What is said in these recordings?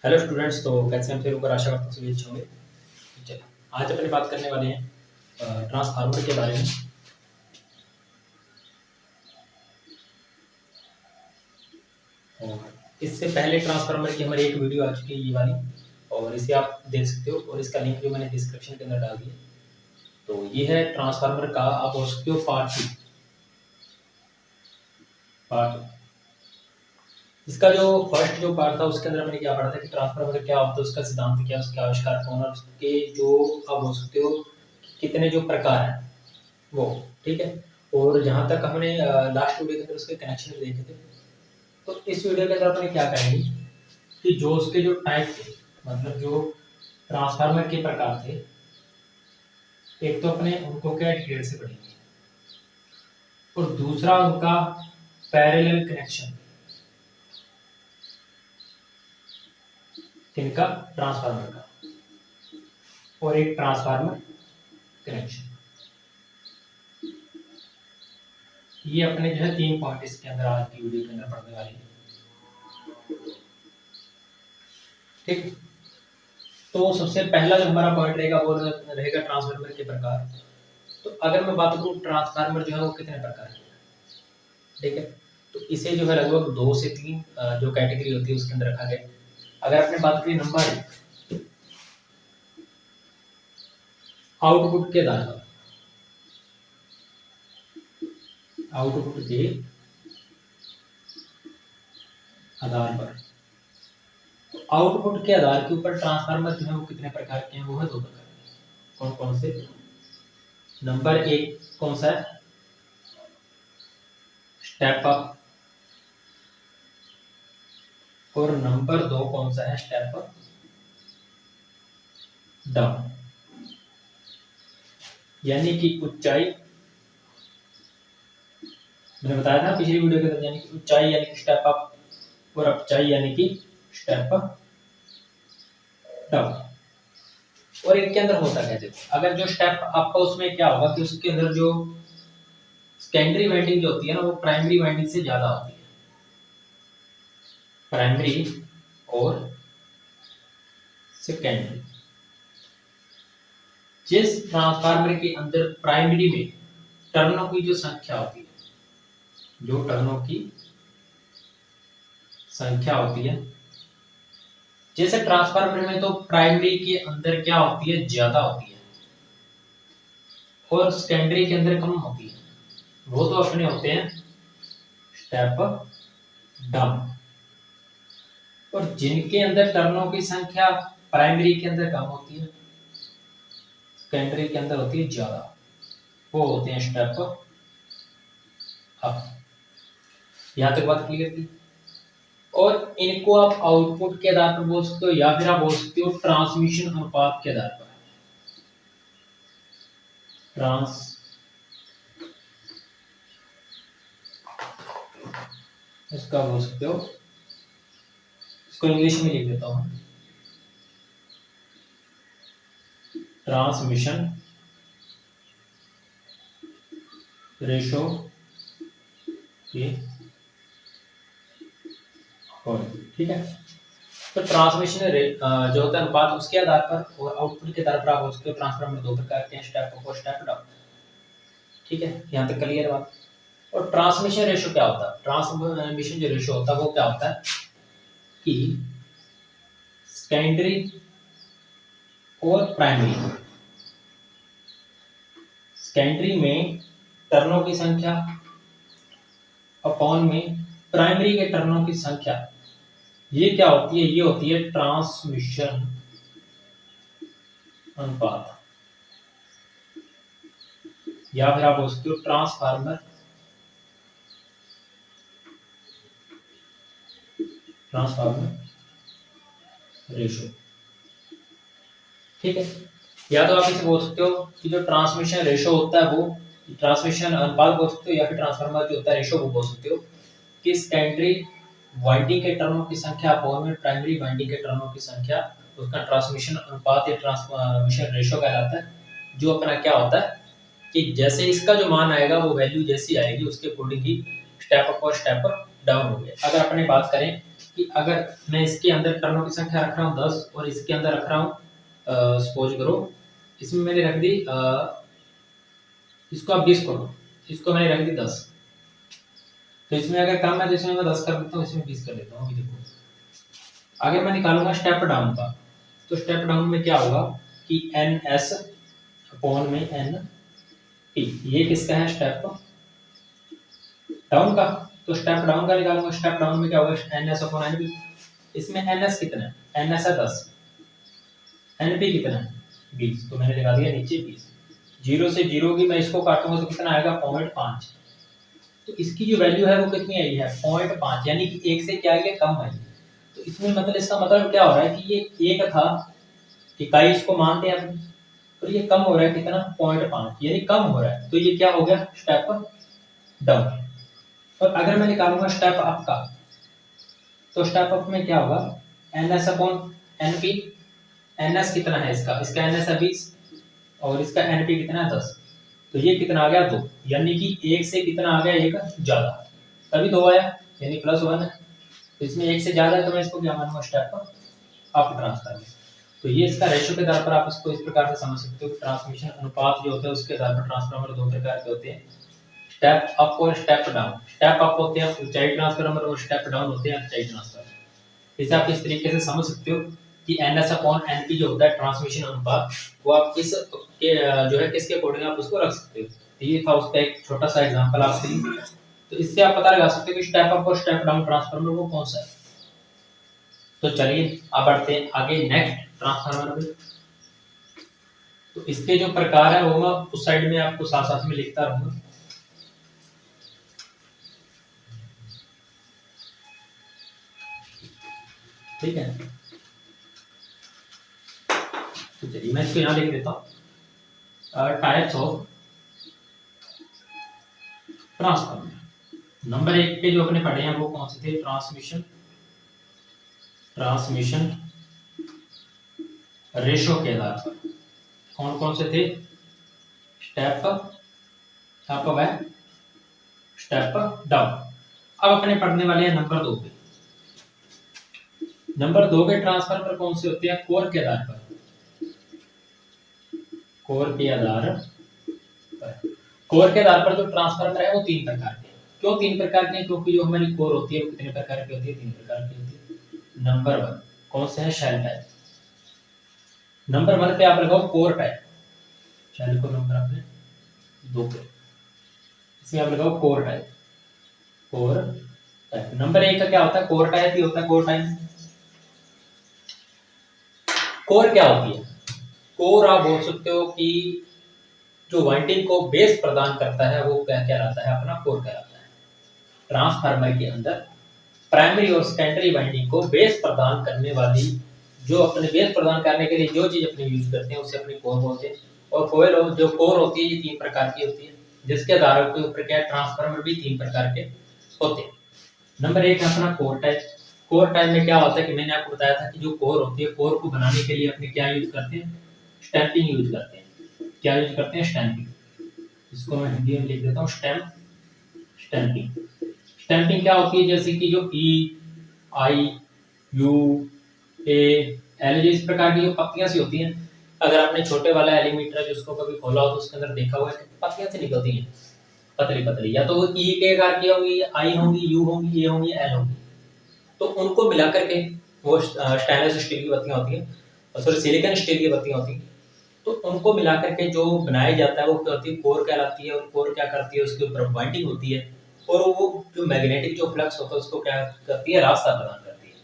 Hello students, तो कैसे हैं? फिर ऊपर आशा करता हूँ सभी अच्छे होंगे। चलिए, आज अपने बात करने वाले हैं ट्रांसफार्मर के बारे में। और इससे पहले ट्रांसफार्मर की हमारी एक वीडियो आ चुकी है, ये वाली, और इसे आप देख सकते हो और इसका लिंक भी मैंने डिस्क्रिप्शन के अंदर डाल दिया। तो ये है ट्रांसफार्मर का, आप बोल सकते हो पार्ट इसका जो फर्स्ट जो पार्ट था उसके अंदर मैंने क्या पढ़ा था कि ट्रांसफार्मर क्या होता है, उसका सिद्धांत क्या है, उसके आविष्कार कौन, और उसके जो आप बोल सकते हो कितने जो प्रकार हैं वो, ठीक है। और जहाँ तक हमने लास्ट वीडियो के अंदर उसके कनेक्शन देखे थे, तो इस वीडियो के अंदर अपने क्या करेंगे कि जो उसके जो टाइप थे, मतलब जो ट्रांसफार्मर के प्रकार थे, एक तो अपने उनको क्या डिटेल से पढ़ेंगे, और दूसरा उनका पैरेलल कनेक्शन, इनका ट्रांसफार्मर का, और एक ट्रांसफार्मर कनेक्शन। ये अपने जो है 3 पॉइंट इसके अंदर आज की वीडियो के अंदर पढ़ने वाले हैं, ठीक। तो सबसे पहला जो हमारा पॉइंट रहेगा वो रहेगा ट्रांसफार्मर के प्रकार। तो अगर मैं बात करूं ट्रांसफार्मर जो है वो कितने प्रकार के हैं, ठीक है। तो इसे जो है लगभग 2 से 3 जो कैटेगरी होती है उसके अंदर रखा गया। अगर आपने बात करी नंबर 1, आउटपुट के आधार पर, आउटपुट के आधार पर, तो आउटपुट के आधार के ऊपर ट्रांसफार्मर जो है वो कितने प्रकार के हैं, वो है 2 प्रकार के। कौन कौन से? नंबर 1 कौन सा है? Step up. और नंबर 2 कौन सा है? Step up down. यानी कि ऊंचाई, मैंने बताया था पिछली वीडियो के अंदर, यानी कि ऊंचाई यानी कि स्टेप अप, और अपचाई यानी कि स्टेप डाउन। और इनके अंदर होता क्या है, अगर जो स्टेप अप का उसमें क्या होगा कि उसके अंदर जो सेकेंडरी वाइंडिंग जो होती है ना, वो प्राइमरी वाइंडिंग से ज्यादा होती है। प्राइमरी और सेकेंडरी, जिस ट्रांसफार्मर के अंदर प्राइमरी में टर्नों की जो संख्या होती है, जो टर्नों की संख्या होती है, जैसे ट्रांसफार्मर में तो प्राइमरी के अंदर क्या होती है? ज्यादा होती है, और सेकेंडरी के अंदर कम होती है। वो तो अपने होते हैं स्टेप डाउन। और जिनके अंदर टर्नों की संख्या प्राइमरी के अंदर कम होती है, सेकेंडरी के अंदर होती है ज्यादा, वो होते हैं स्टेप अप। यहां तक बात क्लियर थी। और इनको आप आउटपुट के आधार पर बोल सकते हो, या फिर आप बोल सकते हो ट्रांसमिशन अनुपात के आधार पर। इसका बोल सकते हो, इसको इंग्लिश में लिख देता हूं, ट्रांसमिशन रेशो के, ठीक है। तो ट्रांसमिशन जो होता है अनुपात, उसके आधार पर, और आउटपुट के आधार पर आप उसके ट्रांसफार्मर 2 प्रकार के हैं, स्टेप अप और स्टेप डाउन, ठीक है। यहां तक क्लियर बात। और ट्रांसमिशन रेशो क्या होता है? ट्रांसमिशन जो रेशो होता है वो क्या होता है कि सेकेंडरी और प्राइमरी, सेकेंडरी में टर्नों की संख्या अपॉन में प्राइमरी के टर्नों की संख्या, ये क्या होती है? ये होती है ट्रांसमिशन अनुपात, या फिर आप बोल सकते हो ट्रांसफार्मर रेशो, ठीक है। या तो आप इसे बोल सकते हो कि जो ट्रांसमिशन रेशो होता है वो, ट्रांसमिशन अनुपात बोल सकते हो, या फिर ट्रांसफार्मर जो होता है रेशो वो बोल सकते हो कि सेकेंडरी वाइंडिंग के टर्नों की संख्या अपॉन में प्राइमरी वाइंडिंग के टर्नों की संख्या, उसका ट्रांसमिशन अनुपात या ट्रांसमिशन रेशो कहलाता है। जो अपना क्या होता है कि जैसे इसका जो मान आएगा, वो वैल्यू जैसी आएगी उसके अकॉर्डिंग ही स्टेप अप और स्टेप डाउन हो गया। अगर अपने बात करें कि अगर मैं इसके अंदर टर्नों की संख्या रख रहा हूँ 10 और इसके अंदर रख रहा हूँ सपोज करो इसमें मैंने रख दी इसको आप 20 करो, इसको मैंने रख दी 10, तो इसमें अगर कम है तो इसमें मैं 10 कर देता हूँ, इसमें 20 कर देता हूँ। अभी देखो अगर मैं निकालूंगा स्टेप डाउन का, तो स्टेप डाउन में क्या होगा कि एन एस अपॉन में एन टी, ये किसका है स्टेप डाउन का, तो स्टेप डाउन का निकालूंगा। स्टेप डाउन में क्या होगा N S upon N P, इसमें एन एस कितना है, एन एस है 10, एन पी कितना है 20, तो मैंने लगा दिया नीचे 20। 0 से 0 की मैं इसको काटूंगा तो कितना आएगा 0.5, तो इसकी जो वैल्यू है वो कितनी आई है 0.5, यानी कि 1 से क्या आई है कम आई। तो इसमें मतलब इसका मतलब क्या हो रहा है कि ये 1 था, इकाई इसको मानते हैं अपनी, और ये कम हो रहा है कितना 0.5, यानी कम हो रहा है, तो ये क्या हो गया स्टेप डाउन। और अगर मैं निकालूंगा स्टेप अप का, तो स्टेप अप में क्या होगा N S upon N P, N S कितना है इसका एन एस है 20 और इसका एन पी कितना है 10, तो ये कितना आ गया 2, यानी कि 1 से कितना आ गया 1 ज्यादा, तभी 2 आया यानी +1 है। तो इसमें 1 से ज्यादा है तो मैं इसको क्या मानूंगा स्टेप अप ट्रांसफर। तो ये इसका रेशियो के आधार पर आप इसको इस प्रकार से समझ सकते हो, ट्रांसमिशन अनुपात जो होता है उसके आधार पर ट्रांसफार्मर 2 प्रकार के होते हैं, स्टेप अप और स्टेप डाउन। स्टेप अप होते हैं ऊंचाई ट्रांसफार्मर और स्टेप डाउन होते हैं ऊंचाई ट्रांसफार्मर। इसे आप इस तरीके से समझ सकते हो कि NS अपॉन NP जो होता है ट्रांसमिशन अनुपात, वो आप किस के जो है किसके अकॉर्डिंग आप उसको रख सकते हो। तो ये था उसका एक छोटा सा एग्जांपल आपके लिए, तो इससे आप पता लगा सकते हो कि स्टेप अप और स्टेप डाउन ट्रांसफार्मर वो कौन सा है। तो चलिए अब बढ़ते हैं आगे नेक्स्ट ट्रांसफार्मर पे। तो इसके जो प्रकार है वो मैं उस साइड में आपको साथ साथ में लिखता रहूंगा। ठीक है, तो चलिए मैं इसको यहाँ लिख देता हूँ टाइप्स ऑफ ट्रांसफार्मर। नंबर 1 पे जो अपने पढ़े हैं वो कौन से थे, ट्रांसमिशन रेशो के आधार पर कौन कौन से थे, स्टेप अप व स्टेप डाउन। अब अपने पढ़ने वाले हैं नंबर 2 पे। नंबर 2 के ट्रांसफार्मर कौन से होते हैं, कोर के आधार पर, कोर के आधार पर जो ट्रांसफार्मर है वो 3 प्रकार के। क्यों 3 प्रकार के, क्योंकि जो हमारी कोर होती है वो कितने प्रकार की होती है, 3 प्रकार की होती है। नंबर 1 कौन से है, शेल टाइप। नंबर 1 पे आप लगाओ कोर टाइप, शेल को नंबर आपने 2 पे, इसमें आप लगाओ कोर टाइप। नंबर 1 का क्या होता है, कोर टाइप ही होता है। कोर टाइप कोर क्या होती है, कोर आप बोल सकते हो कि जो वाइंडिंग को बेस प्रदान करता है वो क्या कहलाता है, अपना कोर कहलाता है। ट्रांसफार्मर के अंदर प्राइमरी और सेकेंडरी वाइंडिंग को बेस प्रदान करने वाली, जो अपने बेस प्रदान करने के लिए जो चीज अपने यूज करते हैं उसे अपनी कोर बोलते हैं। और कोयल जो कोर होती है ये 3 प्रकार की होती है, जिसके आधार के ऊपर क्या ट्रांसफार्मर भी 3 प्रकार के होते हैं। नंबर 1 है अपना कोर टाइप। कोर टाइप में क्या होता है कि मैंने आपको बताया था कि जो कोर होती है, कोर को बनाने के लिए अपने क्या यूज करते हैं, स्टैंपिंग यूज करते हैं। क्या यूज करते हैं, स्टैंपिंग। इसको मैं हिंदी में लिख देता हूँ स्टैंपिंग। स्टैंपिंग क्या होती है, जैसे कि जो ई आई यू ए एल इस प्रकार की जो पत्तियां सी होती हैं, अगर आपने छोटे वाला एलीमीटर जिसको कभी खोला हो तो उसके अंदर देखा हुआ है पत्तियां से निकलती हैं पतली पतली, या तो वो ई के आकार की होंगी, आई होंगी, यू होंगी, ए होंगी, एल होंगी। तो उनको मिलाकर के वो स्टेनलेस स्टील की बत्तियां होती हैं, सॉरी सिलिकॉन स्टील की बत्तियां होती हैं। तो उनको मिलाकर के जो बनाया जाता है वो क्या होती है, कोर कहलाती है। और कोर क्या करती है, उसके ऊपर वाइंडिंग होती है और वो जो मैग्नेटिक जो फ्लक्स होता है उसको क्या करती है, रास्ता प्रदान करती है।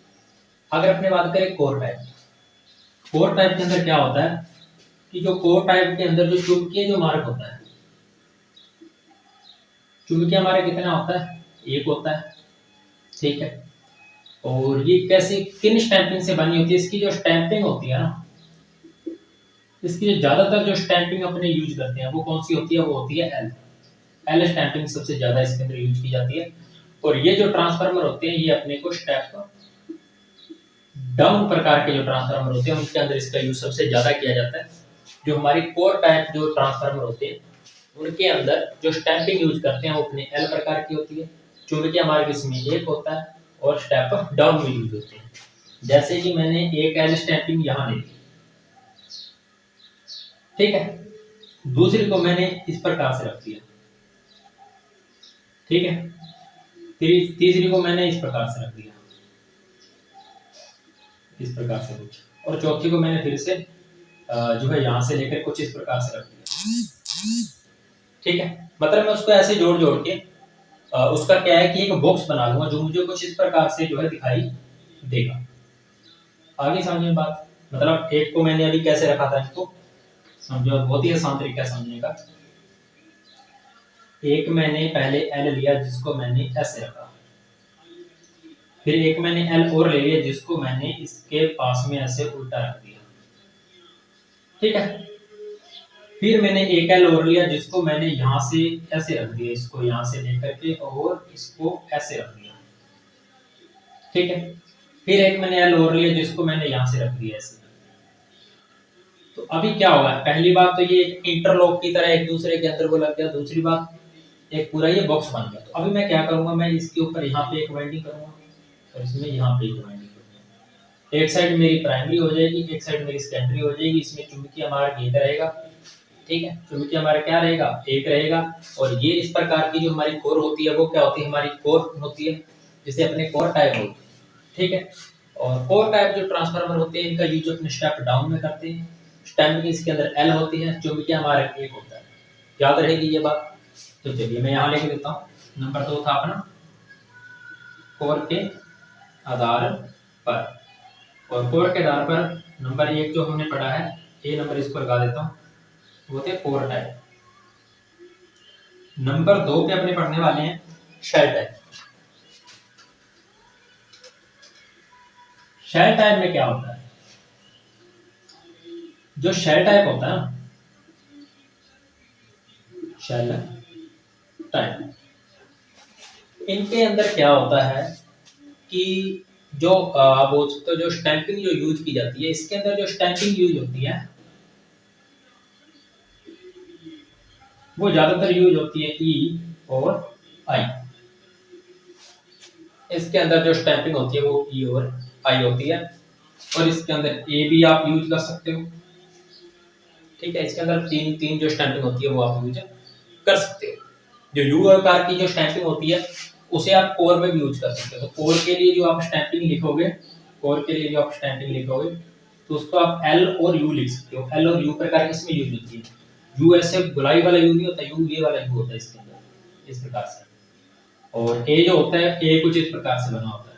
अगर अपने बात करें कोर टाइप, कोर टाइप के अंदर क्या होता है कि जो कोर टाइप के अंदर जो चुंबकीय जो मार्ग होता है, चुंबकीय मार्ग कितना होता है, 1 होता है। ठीक है, और ये कैसे किन स्टैंपिंग से बनी होती है, इसकी जो स्टैंपिंग होती है ना, इसकी जो ज्यादातर जो स्टैंपिंग अपने यूज करते हैं वो कौन सी होती है, वो होती है एल स्टैंपिंग सबसे ज्यादा इसके अंदर यूज की जाती है। और ये जो ट्रांसफार्मर होते हैं ये अपने को स्टेप डाउन प्रकार के जो ट्रांसफार्मर होते हैं उनके अंदर इसका यूज सबसे ज्यादा किया जाता है। जो हमारी कोर टाइप जो ट्रांसफार्मर होते हैं उनके अंदर जो स्टैंपिंग यूज करते हैं वो अपने एल प्रकार की होती है। चुंबकीय मार्ग इसमें 1 होता है और स्टेप डाउन में यूज होते हैं। जैसे कि मैंने एक एल स्टैंपिंग यहाँ ले ली, ठीक है, दूसरी को मैंने इस प्रकार से रख दिया, ठीक है, तीसरी को मैंने इस प्रकार से रख दिया, इस प्रकार से कुछ, और चौथी को मैंने फिर से जो है यहाँ से लेकर कुछ इस प्रकार से रख दिया, ठीक है। मतलब मैं उसको ऐसे जोड़ जोड़ के उसका क्या है कि एक बॉक्स बना लूंगा जो मुझे कुछ इस प्रकार से जो है दिखाई देगा। आगे समझ में बात, मतलब एक को मैंने अभी कैसे रखा था, इसको समझो, बहुत ही आसान तरीका समझने का। एक मैंने पहले एल लिया जिसको मैंने ऐसे रखा, फिर एक मैंने एल और ले लिया जिसको मैंने इसके पास में ऐसे उल्टा रख दिया, ठीक है। फिर मैंने एक एल और लिया जिसको मैंने यहाँ से ऐसे रख दिया, इसको यहाँ से लेकर के और इसको ऐसे रख दिया, ठीक है। फिर एक मैंने एल और लिया जिसको मैंने यहाँ से रख दिया ऐसे। तो अभी क्या होगा, पहली बात तो ये इंटरलॉक की तरह एक दूसरे के अंदर को लग गया, दूसरी बात एक पूरा ये बॉक्स बन गया। तो अभी मैं क्या करूंगा, मैं इसके ऊपर यहाँ पे एक वाइंडिंग करूंगा और इसमें यहाँ पे एक वाइंडिंग करूंगा। एक साइड मेरी प्राइमरी हो जाएगी, एक साइड मेरी सेकेंडरी हो जाएगी। इसमें चुंबकीय मार्ग एक रहेगा, ठीक है, चुंबकीय मार्ग क्या रहेगा, एक रहेगा। और ये इस प्रकार की जो हमारी कोर होती है वो क्या होती है, हमारी कोर होती है, जिसे अपने कोर टाइप होती है, ठीक है। और कोर टाइप जो ट्रांसफार्मर होते हैं इनका यूज अपने स्टेप डाउन में करते हैं। स्टेप की इसके अंदर एल होती है, चुंबकीय मार्ग एक होता है, याद रहेगी ये बात। तो चलिए मैं यहाँ लेके देता हूँ। नंबर 2 था अपना कोर के आधार पर, और कोर के आधार पर नंबर 1 जो हमने पढ़ा है, ये नंबर इसको लगा देता हूँ, वो थे कोर टाइप। नंबर 2 पे अपने पढ़ने वाले हैं शेल टाइप। शेल टाइप में क्या होता है, जो शेल टाइप होता है ना, शेल टाइप, इनके अंदर क्या होता है कि जो आप बोल सकते हो जो स्टैंपिंग जो यूज की जाती है, इसके अंदर जो स्टैंपिंग यूज होती है वो ज्यादातर यूज होती है ई और आई। इसके अंदर जो स्टैंपिंग होती है वो ई और आई होती है, और इसके अंदर ए भी आप यूज कर सकते हो, ठीक है। इसके अंदर तीन जो स्टैंपिंग होती है वो आप यूज कर सकते हो। जो यू आकार की जो स्टैंपिंग होती है उसे आप कोर में भी यूज कर सकते हो। तो कोर के लिए जो आप स्टैंपिंग लिखोगे, कोर के लिए जो आप स्टैंपिंग लिखोगे तो उसको आप एल और यू लिख सकते हो। एल और यू प्रकार किसमें यूज होती है, यू ऐसे गुलाई वाला यू नहीं होता, यू ये वाला यू होता है इसके अंदर, इस प्रकार से। और ए जो होता है, ए कुछ इस प्रकार से बना होता है,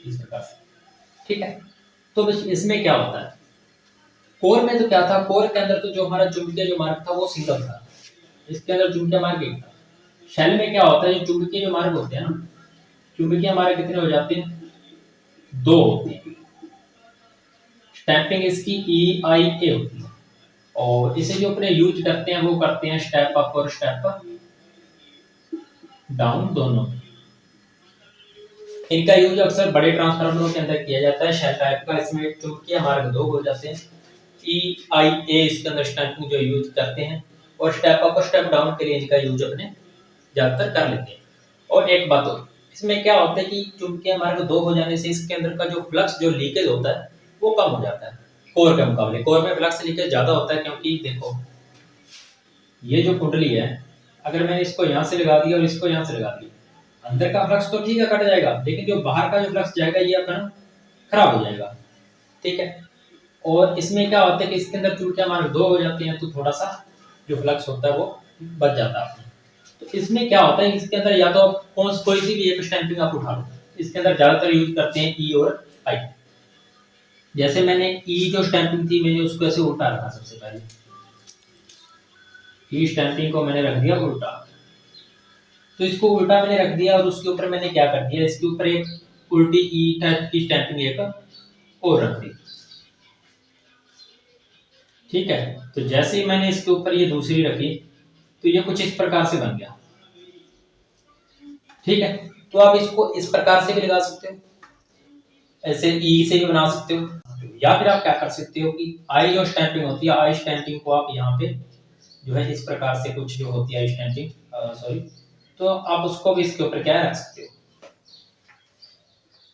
इस प्रकार से, ठीक है। तो बस इसमें क्या होता है, कोर में तो क्या था, कोर के अंदर तो जो हमारा चुंबकीय जो मार्ग था वो सिंगल था, इसके अंदर चुंबकीय मार्ग एक था। शेल में क्या होता है, जो चुंबकीय जो मार्ग होते हैं ना, चुंबकीय मार्ग कितने हो जाते हैं, 2 होते हैं। स्टैंपिंग इसकी ई आई ए होती है, और इसे जो अपने यूज करते हैं वो करते हैं स्टेप अप और स्टेप डाउन दोनों। इनका यूज अक्सर बड़े ट्रांसफार्मरों के अंदर किया जाता है शेल टाइप का। इसमें चुंबकीय मार्ग 2 हो जाते हैं, ई आई ए इसके अंदर स्टैंपिंग जो यूज करते हैं, और स्टेप अप और स्टेप डाउन के लिए इनका यूज अपने ज्यादातर कर लेते हैं। और एक बात और, इसमें क्या होता है कि चुंबकीय मार्ग 2 हो जाने से इसके अंदर का जो फ्लक्स जो लीकेज होता है वो कम हो जाता है कोर के मुकाबले। कोर में फ्लक्स लीकेज ज्यादा होता है, क्योंकि देखो ये जो कुंडली है, अगर मैंने इसको यहाँ से लगा दिया और इसको यहाँ से लगा दिया, अंदर का फ्लक्स तो ठीक है कट जाएगा, लेकिन जो बाहर का जो फ्लक्स जाएगा ये अपना खराब हो जाएगा, ठीक है। और इसमें क्या होता है कि इसके अंदर चुंबकीय मार्ग 2 हो जाते हैं, तो थोड़ा सा जो फ्लक्स होता है वो बच जाता है। तो इसमें क्या होता है, इसके अंदर या तो कोई सी भी एक स्टैंपिंग आप उठा लो, इसके अंदर ज्यादातर यूज करते हैं ई और आई। जैसे मैंने ई जो स्टैंपिंग थी मैंने उसको ऐसे उल्टा रखा, सबसे पहले ई स्टैंपिंग को मैंने रख दिया उल्टा। तो इसको उल्टा मैंने रख दिया और उसके ऊपर मैंने क्या कर दिया, इसके ऊपर एक उल्टी ई टाइप की स्टैंपिंग एक और रख दी, ठीक है। तो जैसे ही मैंने इसके ऊपर ये दूसरी रखी तो ये कुछ इस प्रकार से बन गया, ठीक है। तो आप इसको इस प्रकार से भी लगा सकते हो, ऐसे ई से भी बना सकते हो, या फिर आप क्या कर सकते हो कि आई जो स्टैंपिंग होती है, आई स्टैंपिंग को आप यहाँ पे जो है इस प्रकार से कुछ जो होती है स्टैंपिंग, सॉरी, तो आप उसको भी इसके ऊपर क्या रख सकते हो,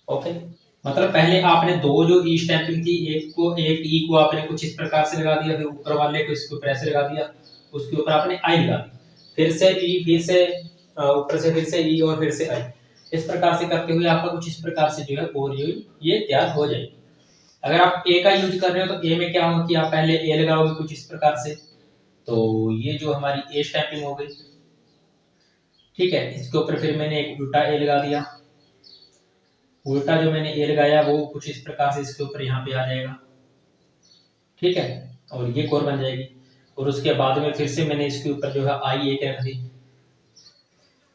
ओके, मतलब पहले आपने दो जो ई स्टैंपिंग थी, एक ई को आपने कुछ इस प्रकार से लगा दिया, फिर ऊपर वाले को इसके ऊपर ऐसे लगा दिया, उसके ऊपर आपने आई लगा दी, फिर से ई, फिर से ऊपर से फिर से ई और फिर से आई, इस प्रकार से करते हुए आपका कुछ इस प्रकार से जो है कोर जो ये तैयार हो जाएगी। अगर आप ए का यूज कर रहे हो तो ए में क्या होगा कि आप पहले ए लगाओगे कुछ इस प्रकार से, तो ये जो हमारी ए स्टैंपिंग हो गई। ठीक है, इसके ऊपर फिर मैंने एक उल्टा ए लगा दिया, उल्टा जो मैंने ए लगाया वो कुछ इस प्रकार से इसके ऊपर यहाँ पे आ जाएगा। ठीक है, और ये कोर बन जाएगी, और उसके बाद में फिर से मैंने इसके ऊपर जो है आई एक रख दी।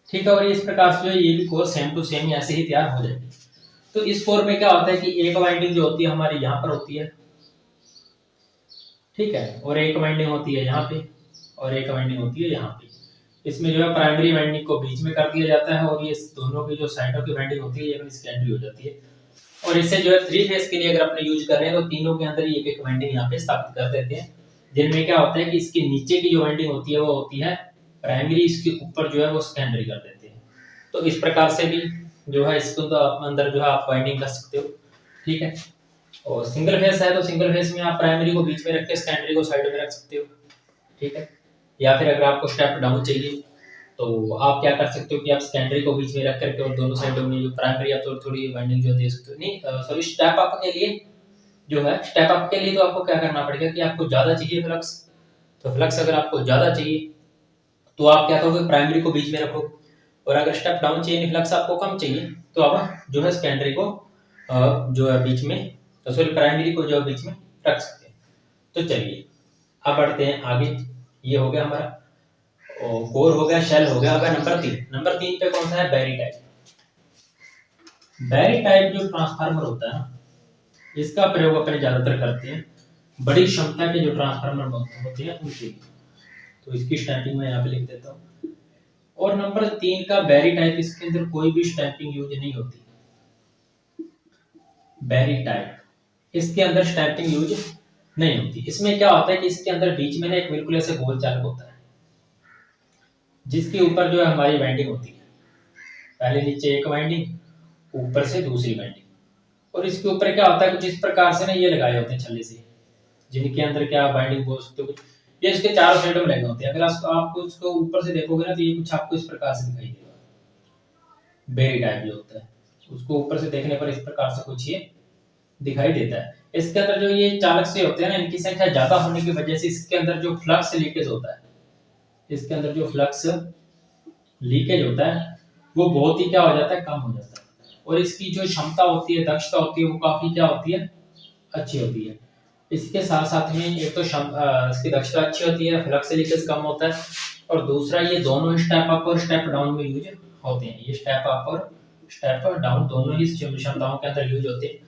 ठीक है, और इस प्रकार से ये भी कोर सेम टू सेम ऐसे ही तैयार हो जाएगी। तो इस कोर में क्या होता है कि एक वाइंडिंग जो होती है हमारी यहाँ पर होती है, ठीक है, और एक वाइंडिंग होती है यहाँ पे, और एक वाइंडिंग होती है यहाँ पे। इसमें जो है प्राइमरी वाइंडिंग को बीच में कर दिया जाता है, और ये दोनों की जो साइडों की वाइंडिंग होती है ये अपनी सेकेंडरी हो जाती है। और इससे जो है 3 फेज के लिए अगर अपने यूज कर रहे हैं तो तीनों के अंदर एक एक वाइंडिंग यहाँ पे स्थापित कर देते हैं, जिनमें क्या होता है कि इसके नीचे की जो वाइंडिंग होती है वो होती है प्राइमरी, इसके ऊपर जो है वो सेकेंडरी कर देते हैं। तो इस प्रकार से भी जो है इसको तो अंदर जो है आप वाइंडिंग कर सकते हो। ठीक है, और सिंगल फेस है तो सिंगल फेस में आप प्राइमरी को बीच में रख के सेकेंडरी को साइड में रख सकते हो। ठीक है, या फिर अगर आपको स्टेप डाउन चाहिए तो आप क्या कर सकते हो कि आप सेकेंडरी को बीच में रख करके और दोनों साइडों में जो प्राइमरी आप थोड़ी वाइंडिंग जो दे सकते हो। नहीं सॉरी, स्टेप अप के लिए जो है, स्टेप अप के लिए तो आपको क्या करना पड़ेगा कि आपको ज्यादा चाहिए फ्लक्स, तो फ्लक्स अगर आपको ज्यादा चाहिए तो आप क्या करोगे, प्राइमरी को बीच में रखो, और अगर स्टेप डाउन चाहिए, फ्लक्स आपको कम चाहिए तो आप जो है सेकेंडरी को जो है बीच में, तो सॉरी प्राइमरी को जो है बीच में रख सकते हैं। तो चलिए अब बढ़ते हैं आगे। ये हो गया हमारा कोर हो गया, शेल हो गया। अब नंबर 3 पे कौन सा है, बैरी टाइप। बैरी टाइप जो ट्रांसफार्मर होता है ना, इसका प्रयोग अपने ज्यादातर करते हैं बड़ी क्षमता के जो ट्रांसफार्मर होते हैं उनके, तो इसकी स्टैंपिंग मैं यहाँ पे लिख देता हूँ। और नंबर 3 का बैरी टाइप, इसके अंदर कोई भी स्टैंपिंग यूज नहीं होती। बैरी टाइप, इसके अंदर स्टैंपिंग यूज नहीं होती। इसमें क्या होता है कि इसके अंदर बीच में ना एक बिल्कुल ऐसे गोल चालक होता है, जिसके ऊपर जो है हमारी वाइंडिंग होती है, पहले नीचे एक वाइंडिंग, ऊपर से दूसरी वाइंडिंग, और इसके ऊपर क्या होता है कुछ इस प्रकार से ना ये लगाए होते हैं छल्ले से, जिनके अंदर क्या वाइंडिंग बोल सकते हो, ये इसके चारों साइडों में लगे होते हैं। अगर आपको इसको ऊपर से देखोगे ना तो ये कुछ आपको इस प्रकार से दिखाई देगा। बेरी टाइप जो होता है उसको ऊपर से देखने पर इस प्रकार से कुछ ये दिखाई देता है। इसके अंदर जो ये चालक से होते हैं ना, इनकी संख्या ज्यादा होने की वजह से इसके अंदर जो फ्लक्स लीकेज होता है, इसके अंदर जो फ्लक्स लीकेज होता है वो बहुत ही क्या हो जाता है, कम हो जाता है, और इसकी जो क्षमता होती है, दक्षता होती है, वो काफी क्या होती है, अच्छी होती है। इसके साथ साथ में एक तो इसकी दक्षता अच्छी होती है, फ्लक्स लीकेज कम होता है, और दूसरा ये दोनों स्टेप अप और स्टेप डाउन में यूज होते हैं। ये स्टेप अप और स्टेप डाउन दोनों ही क्षमताओं के अंदर यूज होते हैं।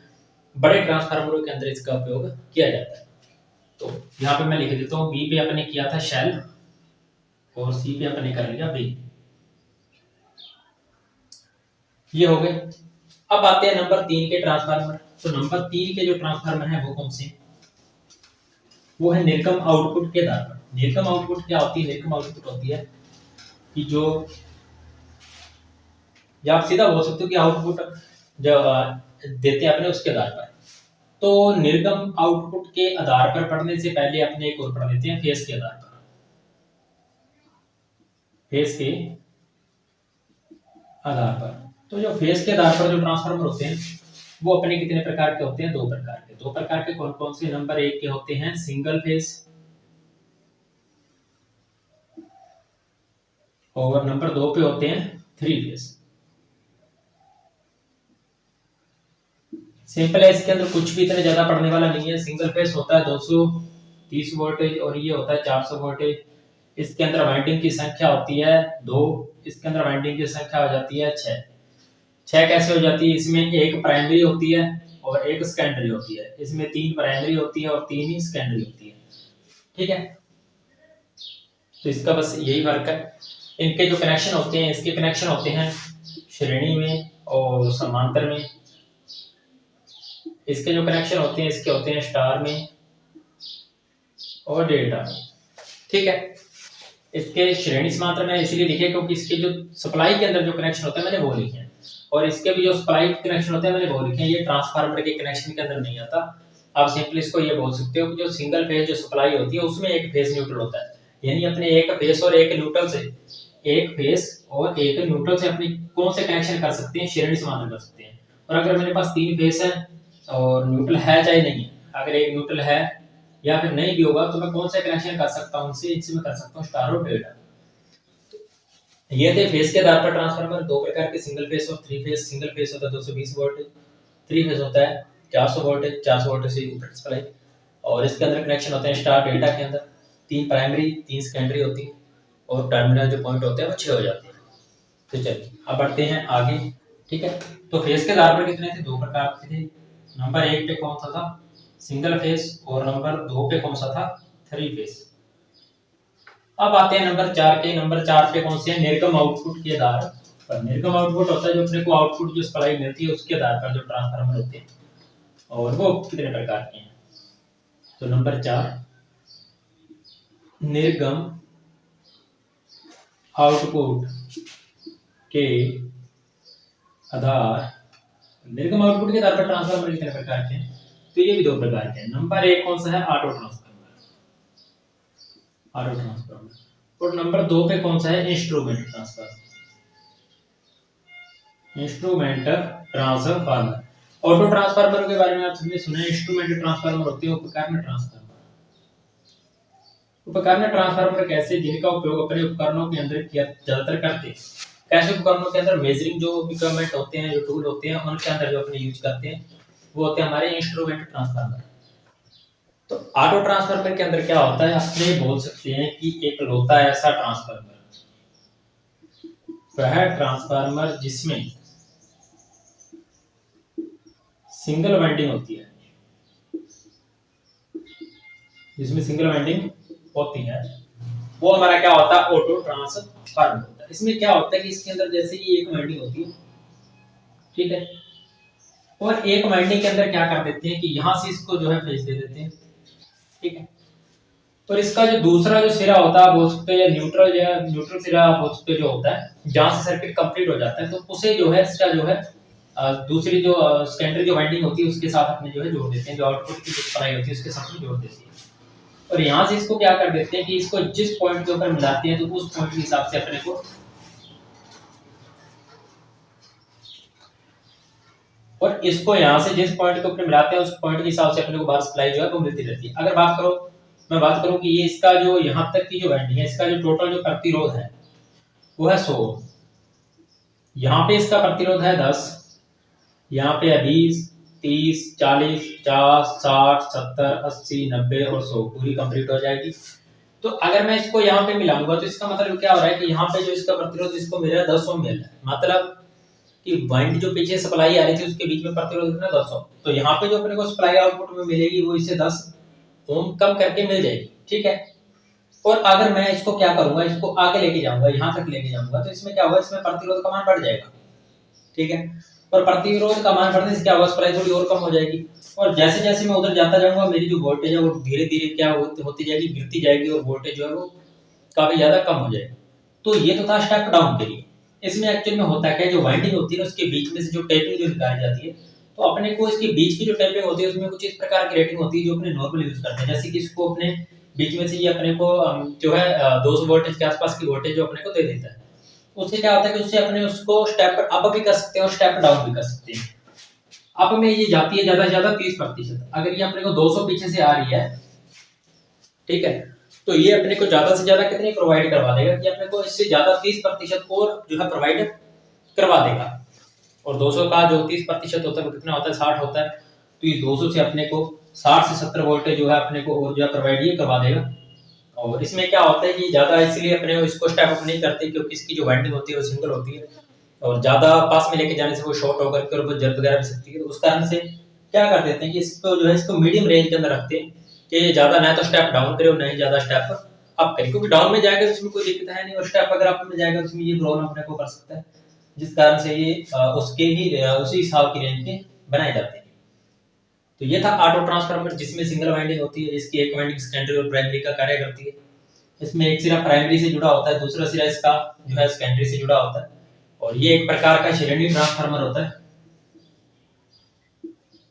बड़े ट्रांसफार्मरों के अंदर इसका उपयोग किया जाता है। तो यहाँ पे मैं लिख देता हूँ, बी पे अपने किया था शेल और सी पे अपने कर लिया बी। ये हो गए। अब आते हैं नंबर 3 के ट्रांसफार्मर। तो नंबर 3 के जो ट्रांसफार्मर है वो कौन से, वो है निर्गम आउटपुट के आधार पर। निर्गम आउटपुट क्या होती है, निर्गम आउटपुट होती है कि जो, या आप सीधा बोल सकते हो कि आउटपुट जो देते हैं अपने उसके आधार पर। तो निर्गम आउटपुट के आधार पर पढ़ने से पहले अपने एक और पढ़ लेते हैं फेज के आधार पर। फेज के आधार पर, तो जो फेज के आधार पर जो ट्रांसफार्मर होते हैं वो अपने कितने प्रकार के होते हैं, दो प्रकार के कौन कौन से। नंबर 1 के होते हैं सिंगल फेज, और नंबर 2 पे होते हैं 3 फेज। सिंपल है, इसके अंदर कुछ भी इतना ज्यादा पढ़ने वाला नहीं है। सिंगल फेज होता है 230 वोल्टेज और ये होता है 400 वोल्टेज। इसके अंदर वाइंडिंग की संख्या होती है 2, इसके अंदर वाइंडिंग की संख्या हो जाती है 6। 6 कैसे हो जाती है, इसमें एक प्राइमरी होती है और एक सेकेंडरी होती है। इसमें 3 प्राइमरी होती है और 3 ही सेकेंडरी होती है। ठीक है, तो इसका बस यही फर्क है। इनके जो कनेक्शन होते हैं, इसके कनेक्शन होते हैं श्रेणी में और समांतर में। इसके जो कनेक्शन होते हैं, इसके होते हैं स्टार में और डेल्टा में। ठीक है, इसके श्रेणी समांतर में इसलिए लिखे क्योंकि इसके जो सप्लाई के अंदर जो कनेक्शन होता है मैंने वो लिखे हैं। और इसके भी जो सप्लाई कनेक्शन होते हैं मैंने वो लिखे हैं, ये ट्रांसफार्मर के कनेक्शन के अंदर नहीं आता। आप सिंपली इसको ये बोल सकते हो कि जो सिंगल फेज जो सप्लाई होती है उसमें एक फेज न्यूट्रल होता है, यानी अपने एक फेज और एक न्यूट्रल से अपनी कौन से कनेक्शन कर सकते हैं, श्रेणी समाधान कर सकते हैं। और अगर मेरे पास 3 फेज है और न्यूट्रल है चाहे नहीं है, अगर एक न्यूट्रल है या फिर नहीं भी होगा तो मैं कौन से कनेक्शन कर सकता हूं, इनसे मैं कर सकता हूं स्टार और डेल्टा। ये थे फेज के आधार पर ट्रांसफार्मर, दो प्रकार के, सिंगल फेज और थ्री फेज। सिंगल फेज होता है 220 वोल्ट, थ्री फेज होता है 400 वोल्ट, 400 वोल्ट से ऊपर सप्लाई। और इसके अंदर कनेक्शन होते हैं स्टार डेल्टा के अंदर, 3 प्राइमरी 3 सेकेंडरी होती है और टर्मिनल जो पॉइंट होते हैं वो 6 हो जाते हैं। तो चलिए अब बढ़ते हैं आगे, ठीक है। तो फेज के आधार पर कितने थे, 2 प्रकार के थे। नंबर 1 पे कौन सा था, सिंगल फेज, और नंबर 2 पे कौन सा था, थ्री फेज। अब आते हैं नंबर 4 के। नंबर 4 पे कौन से हैं, निर्गम आउटपुट के आधार पर। निर्गम आउटपुट होता है जो अपने को आउटपुट जो सप्लाई मिलती है उसके आधार पर जो ट्रांसफार्मर होते हैं, और वो कितने प्रकार के हैं। तो नंबर 4 निर्गम आउटपुट के आधार, निर्गम आउटपुट के आधार पर ट्रांसफार्मर कितने प्रकार के हैं, तो ये भी 2 प्रकार के हैं। नंबर 1 कौन सा है, ऑटो ट्रांसफार्मर, और नंबर 2 पे कौन सा है, इंस्ट्रूमेंट ट्रांसफार्मर। ऑटो ट्रांसफार्मर के बारे में आप सबने सुना है, इंस्ट्रूमेंट ट्रांसफार्मर होते हैं उपकरण ट्रांसफार्मर। उपकरण ट्रांसफार्मर कैसे, जिनका उपयोग अपने उपकरणों के अंदर किया ज्यादातर करते हैं। कैसे उपकरणों के अंदर, मेजरिंग जो इक्विपमेंट होते हैं, जो टूल होते हैं, उनके अंदर जो अपने यूज करते हैं वो होते हैं हमारे इंस्ट्रूमेंट ट्रांसफार्मर। तो ऑटो ट्रांसफार्मर के अंदर क्या होता है, अपने बोल सकते हैं कि एक होता है ऐसा ट्रांसफार्मर, वह ट्रांसफार्मर जिसमें सिंगल वाइंडिंग होती है, वो हमारा क्या होता है, ऑटो ट्रांसफार्मर होता है। इसमें क्या होता है कि इसके अंदर जैसे कि एक वाइंडिंग होती है, ठीक है, और एक वाइंडिंग के अंदर क्या कर देते हैं कि यहां से इसको जो है फेज दे देते हैं, ठीक है। और इसका जो दूसरा जो सिरा होता है बोल सकते हैं न्यूट्रल सिरा बोल सकते हैं, जो होता है जहां से सर्किट कंप्लीट हो जाता है, तो उसे जो है इसका जो है दूसरी जो सेकेंडरी जो वाइंडिंग होती है उसके साथ अपने जो है जोड़ देते हैं, जो आउटपुट की सप्लाई होती है उसके साथ में जोड़ देते हैं। और यहाँ से इसको क्या कर देते हैं कि इसको जिस पॉइंट के ऊपर मिलाते हैं तो उस पॉइंट के हिसाब से अपने को, और इसको यहाँ से जिस पॉइंट के ऊपर मिलाते हैं उस पॉइंट के हिसाब से अपने को बाहर सप्लाई जो है वो मिलती रहती है। अगर मैं बात करूं कि ये इसका जो यहाँ तक की जो वाइंडिंग है, इसका जो टोटल जो प्रतिरोध है वो है 100, यहाँ पे इसका प्रतिरोध है 10, यहाँ पे है 20, 30, 40, 50, 60, 70, 80, 90 और 100 पूरी कंप्लीट हो जाएगी। तो अगर मैं इसको यहाँ पे मिलाऊंगा तो इसका मतलब क्या हो रहा है कि यहाँ पे जो इसका प्रतिरोध इसको मिल रहा है 10 ओम मिल रहा है, मतलब कि वाइंड जो पीछे सप्लाई आ रही थी उसके बीच में प्रतिरोध कितना 10 ओम, तो यहाँ पे जो अपने को सप्लाई आउटपुट में मिलेगी वो इससे 10 ओम कम करके मिल जाएगी, ठीक है। और अगर मैं इसको क्या करूंगा, इसको आगे लेके जाऊंगा, यहाँ तक लेके जाऊंगा, तो इसमें क्या होगा, इसमें प्रतिरोध का मान बढ़ जाएगा, ठीक है। और प्रतिरोध का मान बढ़ने से क्या होगा, सप्लाई थोड़ी और कम हो जाएगी, और जैसे जैसे मैं उधर जाता जाऊंगा मेरी जो वोल्टेज है वो धीरे धीरे क्या होती जाएगी, गिरती जाएगी, और वोल्टेज जो है वो काफी ज्यादा कम हो जाएगी। तो ये तो था स्टेप डाउन के लिए। इसमें एक्चुअल में होता क्या है, जो वाइंडिंग होती है ना उसके बीच में से जो टेपिंग जो निकाली जाती है, तो अपने को इसके बीच की जो टेपिंग होती है उसमें कुछ इस प्रकार की रेटिंग होती है जो अपने नॉर्मल यूज करते हैं, जैसे कि इसको अपने बीच में से ये अपने को जो है 200 वोल्टेज के आसपास की वोल्टेज जो अपने को दे देता है। उससे क्या होता है कि उससे अपने उसको स्टेप अप भी कर सकते हैं और स्टेप डाउन भी कर सकते हैं। अप में ये जाती है ज्यादा से ज्यादा 30%, अगर ये अपने को 200 पीछे से आ रही है, ठीक है, तो ये अपने को ज्यादा से ज्यादा कितनी प्रोवाइड करवा देगा कि अपने को इससे ज्यादा 30% और जो है प्रोवाइड करवा देगा। और 200 का जो 30% होता है वो कितना होता है, 60 होता है, तो ये 200 से अपने को 60 से 70 वोल्टेज जो है अपने को और जो है प्रोवाइड ये करवा देगा। और इसमें क्या होता है कि ज्यादा इसलिए अपने इसको स्टेप अप नहीं करते क्योंकि इसकी जो वाइंडिंग होती है वो सिंगल होती है, और ज्यादा पास में लेके जाने से वो शॉर्ट होकर के और जल वगैरह भी सकती है। तो उस कारण से क्या कर देते हैं कि इसको जो है इसको मीडियम रेंज के अंदर रखते हैं कि ज्यादा ना तो स्टेप डाउन करे और ना ही ज्यादा स्टेप अप करे, क्योंकि डाउन में जाएगा तो उसमें कोई दिक्कत है नहीं, और स्टेप अगर अप में जाएगा तो उसमें ये प्रॉब्लम अपने को कर सकता है, जिस कारण से ये उसी हिसाब की रेंज के बनाए जाते हैं। तो ये था ऑटो ट्रांसफार्मर जिसमें सिंगल वाइंडिंग होती है, जिसकी एक वाइंडिंग सेकेंडरी और प्राइमरी का कार्य करती है। इसमें एक सिरा प्राइमरी से जुड़ा होता है, दूसरा सिरा इसका जो है सेकेंडरी से जुड़ा होता है, और ये एक प्रकार का श्रेणी ट्रांसफार्मर होता है।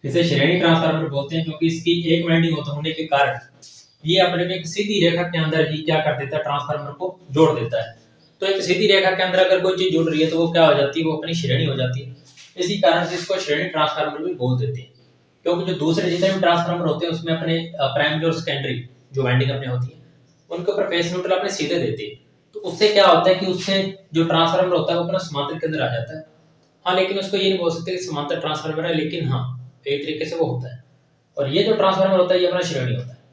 इसे श्रेणी ट्रांसफार्मर बोलते हैं क्योंकि इसकी एक वाइंडिंग होने के कारण ये अपने एक सीधी रेखा के अंदर ही क्या कर देता है, ट्रांसफार्मर को जोड़ देता है। तो एक सीधी रेखा के अंदर अगर कोई चीज जुड़ रही है तो वो क्या हो जाती है, वो अपनी श्रेणी हो जाती है। इसी कारण से इसको श्रेणी ट्रांसफार्मर भी बोल देते हैं, क्योंकि जो दूसरे जितने भी ट्रांसफार्मर होते हैं उसमें अपने प्राइमरी और सेकेंडरी जो वाइंडिंग अपने होती है उनके ऊपर फेस न्यूट्रल अपने सीधे देते हैं। तो उससे क्या होता है कि उससे जो ट्रांसफार्मर होता है वो अपना समांतर के अंदर आ जाता है। हाँ, लेकिन उसको ये नहीं बोल सकते कि समांतर ट्रांसफार्मर है, लेकिन हाँ एक तरीके से वो होता है। और ये जो ट्रांसफार्मर होता है ये अपना श्रेणी होता है।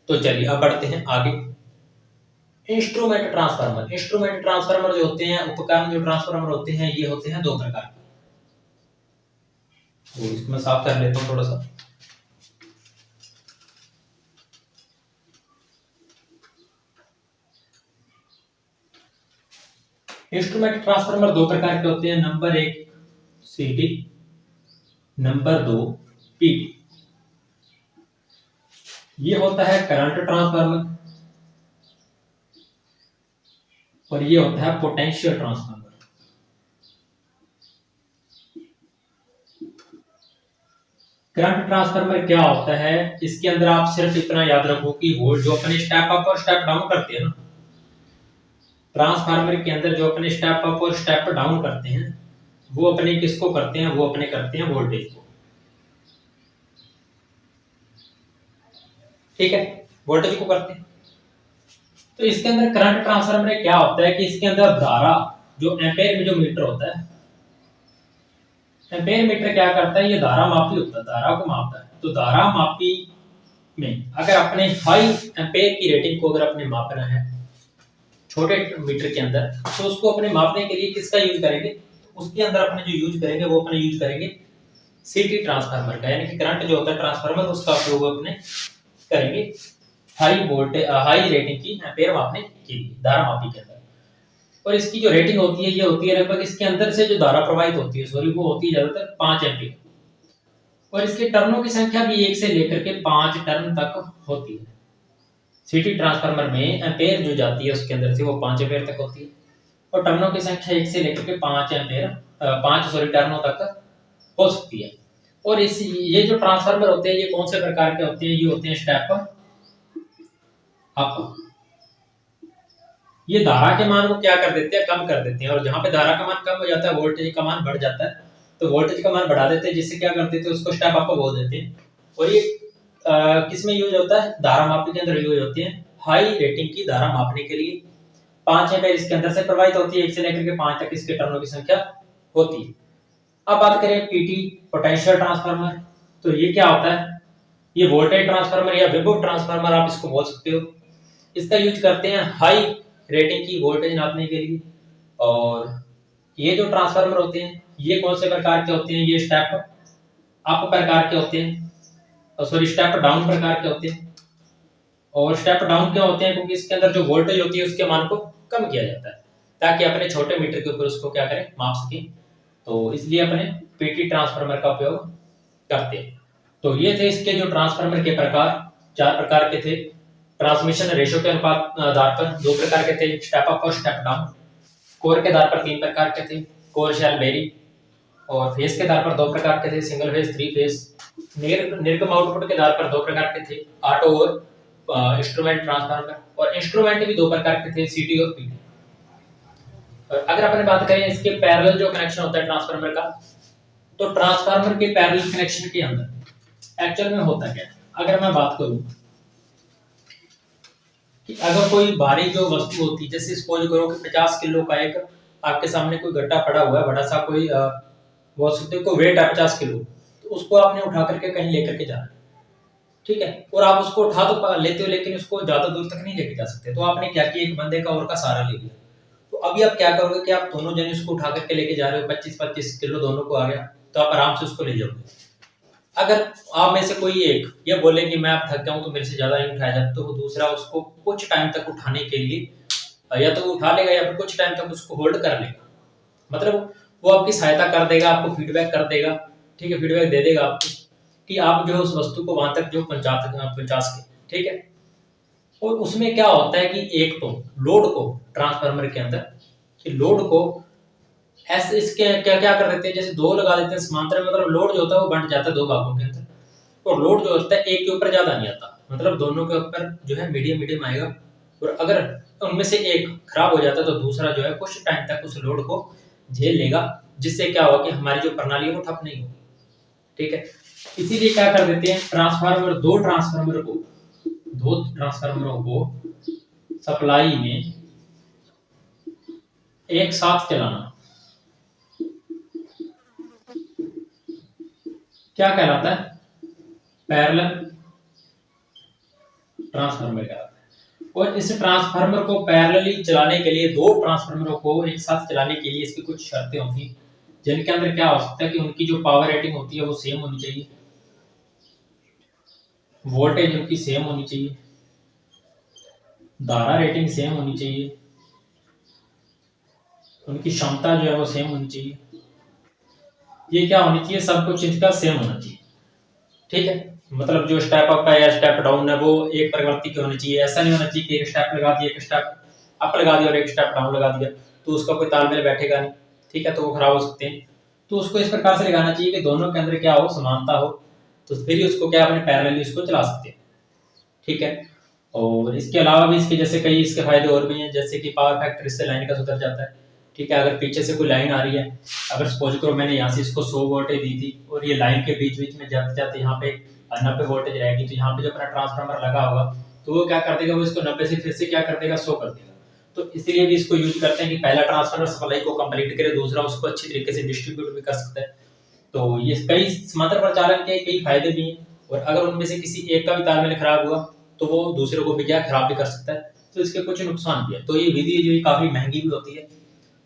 तो चलिए अब बढ़ते हैं आगे। Instrument transformer. इंस्ट्रूमेंट ट्रांसफार्मर जो होते हैं, उपकरण जो ट्रांसफार्मर होते हैं, ये होते हैं दो प्रकार के। तो इसको मैं साफ कर लेता हूं थोड़ा सा। इंस्ट्रूमेंट ट्रांसफार्मर दो प्रकार के होते हैं। नंबर 1 सीटी, नंबर 2 पीटी। ये होता है करंट ट्रांसफार्मर और ये होता है पोटेंशियल ट्रांसफार्मर। करंट ट्रांसफार्मर क्या होता है, इसके अंदर आप सिर्फ इतना याद रखो कि वोल्ट जो अपने स्टेप अप और स्टेप डाउन करते हैं ना, ट्रांसफार्मर के अंदर जो अपने स्टेप अप और स्टेप डाउन करते हैं वो अपने किसको करते हैं, वो अपने करते हैं वोल्टेज को। ठीक है, वोल्टेज को करते हैं। तो इसके अंदर करंट ट्रांसफार्मर में क्या होता है कि इसके अंदर धारा जो एम्पेयर में जो मीटर होता है, एम्पेयर मीटर क्या करता है, ये धारा मापी होता है, धारा को मापता है। तो धारा मापी में अगर अपने हाई एम्पेयर की रेटिंग को अगर अपने मापना है छोटे मीटर के अंदर, तो उसको अपने मापने के लिए किसका यूज करेंगे, उसके अंदर अपने जो यूज करेंगे वो अपने यूज करेंगे सीटी ट्रांसफार्मर का, यानी कि करंट जो होता है ट्रांसफार्मर उसका उपयोग अपने करेंगे हाई वोल्टेज हाई रेटिंग की एम्पेयर मापने के लिए धारा मापी के अंदर। और इसकी जो रेटिंग होती है ये होती है लगभग इसके अंदर से जो धारा प्रवाहित होती है सॉरी वो होती है ज्यादातर 5 एम्पीयर। और इसके टर्नों की संख्या भी 1 से लेकर के 5 टर्न तक होती है। सीटी ट्रांसफार्मर में एम्पेयर जो जाती है उसके अंदर से वो 5 एम्पीयर तक होती है और टर्नों की संख्या 1 से लेकर के 5 एम्पीयर 5 टर्नों तक हो सकती है। और इस ये जो ट्रांसफार्मर होते हैं ये कौन से प्रकार के होते हैं, ये होते हैं स्टेप अप। ये धारा के मान को क्या कर देते हैं, कम कर देते हैं। और जहां पे धारा का मान कम हो जाता है वोल्टेज का मान बढ़ जाता है, तो वोल्टेज का मान बढ़ा देते हैं, जिससे क्या कर देते हैं उसको स्टेप अप बोल देते हैं। और ये किसमें यूज होता है, धारा मापने के अंदर यूज होती है हाई रेटिंग की धारा मापने के लिए। 5 एम्पीयर इसके अंदर से प्रवाहित होती है, 1 से लेकर के 5 तक इसके टर्नों की संख्या होती है। अब बात करें पीटी पोटेंशियल ट्रांसफार्मर, तो ये क्या होता है, ये वोल्टेज ट्रांसफार्मर या विभव ट्रांसफार्मर आप इसको बोल सकते हो। इसका यूज करते हैं हाई रेटिंग की वोल्टेज नापने के लिए। और ये जो ट्रांसफार्मर होते हैं ये कौन से प्रकार के होते हैं, ये स्टेप अप प्रकार के होते हैं, सॉरी स्टेप डाउन प्रकार के होते हैं। और स्टेप डाउन क्यों होते हैं, क्योंकि इसके अंदर जो वोल्टेज होती है उसके मान को कम किया जाता है ताकि अपने छोटे मीटर के ऊपर उसको क्या करें, माप सके। तो इसलिए अपने पीटी ट्रांसफार्मर का उपयोग करते हैं। तो ये थे इसके जो ट्रांसफार्मर के प्रकार, 4 प्रकार के थे। ट्रांसमिशन रेशियो के अनुपात आधार पर 2 प्रकार के थे, स्टेप अप और स्टेप डाउन। कोर के आधार पर 3 प्रकार के थे, कोर शेल बेरी। और फेज के आधार पर 2 प्रकार के थे, सिंगल फेज 3 फेज। निर्गम आउटपुट के आधार पर 2 प्रकार के थे, ऑटो और इंस्ट्रूमेंट ट्रांसफार्मर। और इंस्ट्रूमेंट भी 2 प्रकार के थे, सीटी और पीटी। अगर अपन बात करें इसके पैरेलल जो कनेक्शन होता है ट्रांसफार्मर का, तो ट्रांसफार्मर के पैरेलल कनेक्शन के अंदर एक्चुअल में होता क्या है, अगर मैं बात करूं कि अगर कोई भारी जो वस्तु होती है, जैसे सपोज करो कि 50 किलो का एक आपके सामने कोई गट्टा पड़ा हुआ है, बड़ा सा कोई वस्तु को वेट है 50 किलो, तो उसको आपने उठा करके कहीं लेकर के जाना है, ठीक है। और आप उसको उठा तो लेते हो लेकिन उसको ज्यादा दूर तक नहीं लेके जा सकते, तो आपने क्या किया, एक बंदे का और का सहारा ले लिया। तो अभी आप क्या करोगे कि आप दोनों जने उसको उठा करके लेके जा रहे हो, 25-25 किलो दोनों को आ गया, तो आप आराम से उसको ले जाओगे। अगर आप में से कोई एक ये बोले कि मैं अब थक गया हूं तो मेरे से ज्यादा नहीं उठाया जाता, तो वो दूसरा उसको कुछ टाइम तक उठाने के लिए या तो वो उठा लेगा या फिर कुछ टाइम तक उसको होल्ड कर लेगा। मतलब वो आपकी सहायता कर देगा, आपको फीडबैक कर देगा, ठीक है, फीडबैक दे देगा आपको कि आप जो है उस वस्तु को वहां तक जो पहुंचा सके, ठीक है। और उसमें क्या होता है कि एक तो लोड को ट्रांसफार्मर के अंदर कि लोड को ऐसे इसके क्या क्या कर देते हैं, जैसे दो लगा देते हैं समांतर में, मतलब लोड जो होता है वो बंट जाता है दो भागों के अंदर, और लोड जो होता है एक के ऊपर ज्यादा नहीं आता, मतलब दोनों के ऊपर जो है मीडियम मीडियम आएगा। और अगर उनमें से एक खराब हो जाता है तो दूसरा जो है कुछ टाइम तक उस लोड को झेल लेगा, जिससे क्या होगा कि हमारी जो प्रणाली है वो ठप नहीं होगी। ठीक है, इसीलिए क्या कर देते हैं, दो ट्रांसफार्मरों को सप्लाई में एक साथ चलाना क्या कहलाता है, पैरेलल ट्रांसफार्मर कहलाता है। और इस ट्रांसफार्मर को पैरेलली चलाने के लिए, दो ट्रांसफार्मरों को एक साथ चलाने के लिए इसकी कुछ शर्तें होती हैं, जिनके अंदर क्या हो सकता है कि उनकी जो पावर रेटिंग होती है वो सेम होनी चाहिए, वोल्टेज उनकी सेम होनी चाहिए, धारा रेटिंग सेम होनी चाहिए, उनकी क्षमता जो है वो सेम होनी चाहिए। ये क्या होनी चाहिए, सब कुछ इनका सेम होना चाहिए। ठीक है, मतलब जो स्टेप अप है या स्टेप डाउन है वो एक प्रकृति के होने चाहिए। ऐसा नहीं होना चाहिए कि एक स्टेप लगा दिया, एक स्टेप अप लगा दिया और एक स्टेप डाउन लगा दिया, तो उसका कोई तालमेल बैठेगा नहीं। ठीक है, तो वो खराब हो सकते हैं। तो उसको इस प्रकार से लगाना चाहिए कि दोनों के अंदर क्या हो, समानता हो, तो फिर उसको क्या अपने पैरेलली उसको चला सकते हैं। ठीक है, और इसके अलावा भी इसके जैसे कई इसके फायदे और भी हैं, जैसे कि पावर फैक्टर इससे लाइन का सुधर जाता है। ठीक है, अगर पीछे से कोई लाइन आ रही है, अगर सपोज करो मैंने यहाँ से इसको 100 वोल्टेज दी थी और ये लाइन के बीच बीच में जाते जाते यहाँ पे 90 वोल्टेज रहेगी, तो यहाँ पे जो अपना ट्रांसफार्मर लगा होगा तो वो क्या कर देगा, वो इसको 90 से फिर से क्या कर देगा, 100 कर देगा। तो इसीलिए भी इसको यूज करते हैं कि पहला ट्रांसफार्मर सप्लाई को कंप्लीट करे, दूसरा उसको अच्छी तरीके से डिस्ट्रीब्यूट भी कर सकता है। तो ये कई समांतर प्रचालन के कई फायदे भी हैं, और अगर उनमें से किसी एक का भी तालमेल खराब हुआ तो वो दूसरे को भी क्या खराब भी कर सकता है। तो इसके कुछ नुकसान भी है। तो ये विधि जो है काफी महंगी भी होती है।